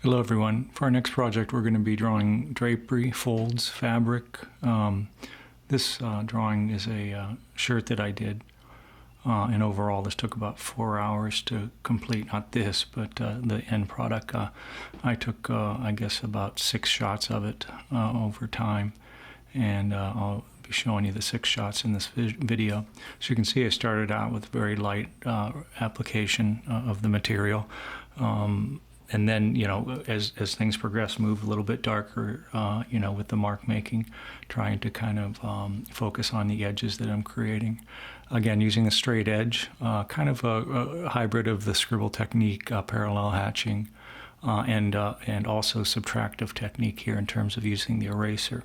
Hello everyone. For our next project we're going to be drawing drapery, folds, fabric. This drawing is a shirt that I did, and overall this took about 4 hours to complete. Not this, but the end product. I took I guess about 6 shots of it over time, and I'll be showing you the 6 shots in this video. So you can see I started out with very light application of the material. And then, as things progress, move a little bit darker, with the mark making, trying to kind of focus on the edges that I'm creating. Again, using a straight edge, kind of a hybrid of the scribble technique, parallel hatching, and also subtractive technique here in terms of using the eraser.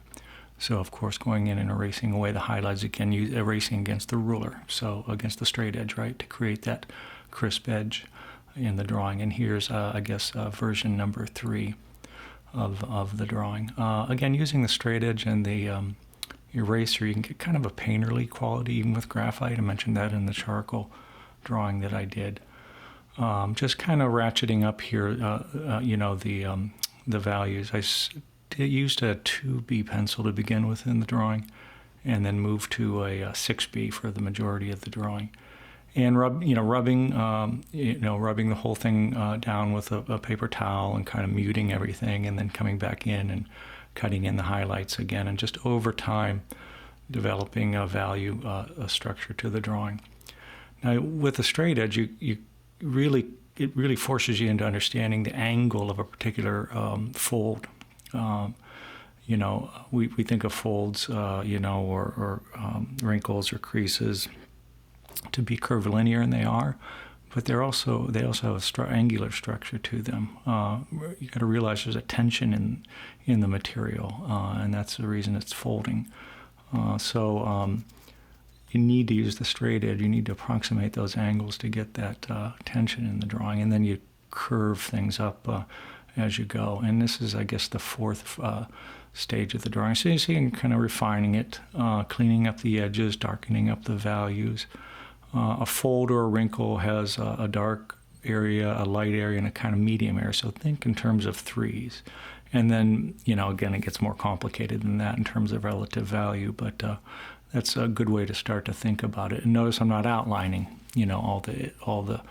So, of course, going in and erasing away the highlights, again, erasing against the ruler, so against the straight edge, right, to create that crisp edge in the drawing. And here's I guess version number 3 of the drawing. Again, using the straight edge and the eraser, you can get kind of a painterly quality even with graphite. I mentioned that in the charcoal drawing that I did. Just kind of ratcheting up here the values. I used a 2B pencil to begin with in the drawing, and then moved to a 6B for the majority of the drawing. And rubbing the whole thing down with a paper towel and kind of muting everything, and then coming back in and cutting in the highlights again, and just over time developing a value, a structure to the drawing. Now, with the straight edge, it really forces you into understanding the angle of a particular fold. We think of folds, or wrinkles or creases to be curvilinear, and they are, but they also have a angular structure to them. You got to realize there's a tension in the material, and that's the reason it's folding. So you need to use the straight edge. You need to approximate those angles to get that tension in the drawing, and then you curve things up as you go. And this is, I guess, the 4th stage of the drawing. So you see, I'm kind of refining it, cleaning up the edges, darkening up the values. A fold or a wrinkle has a dark area, a light area, and a kind of medium area. So think in terms of 3s. And then, again, it gets more complicated than that in terms of relative value, but that's a good way to start to think about it. And notice I'm not outlining, all the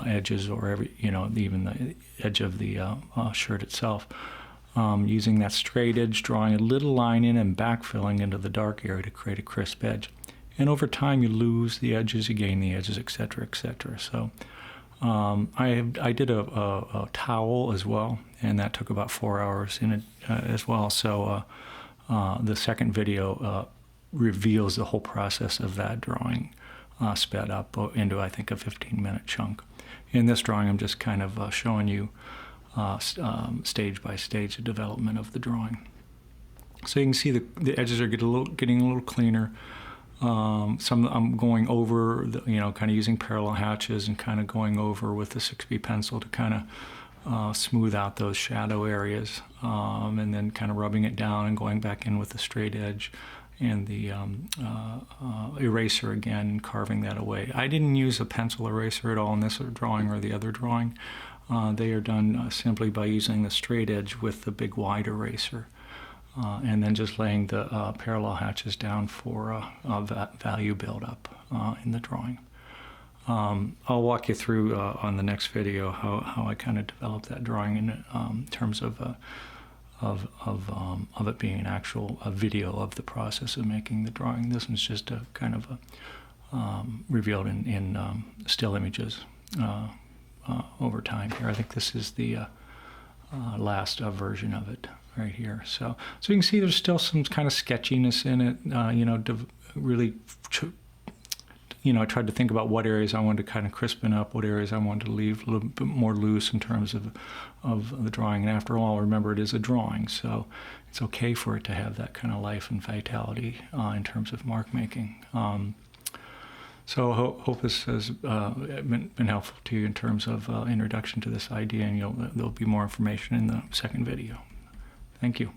edges, or even the edge of the shirt itself. Using that straight edge, drawing a little line in and backfilling into the dark area to create a crisp edge. And over time, you lose the edges, you gain the edges, etc., etc. So I did a towel as well, and that took about 4 hours in it as well. So the second video reveals the whole process of that drawing, sped up into, I think, a 15-minute chunk. In this drawing, I'm just kind of showing you stage by stage the development of the drawing. So you can see the edges are getting a little cleaner. Some I'm going over, kind of using parallel hatches and kind of going over with the 6B pencil to kind of smooth out those shadow areas, and then kind of rubbing it down and going back in with the straight edge and the eraser again, and carving that away. I didn't use a pencil eraser at all in this drawing or the other drawing. They are done simply by using the straight edge with the big wide eraser. And then just laying the parallel hatches down for value buildup in the drawing. I'll walk you through on the next video how I kind of developed that drawing in terms of it being an actual video of the process of making the drawing. This one's just a kind of revealed in still images over time here. I think this is the last version of it right here. So you can see there's still some kind of sketchiness in it. I tried to think about what areas I wanted to kind of crispen up, what areas I wanted to leave a little bit more loose in terms of the drawing. And after all, remember, it is a drawing, so it's okay for it to have that kind of life and vitality in terms of mark making. So hope this has been helpful to you in terms of introduction to this idea, and there'll be more information in the second video. Thank you.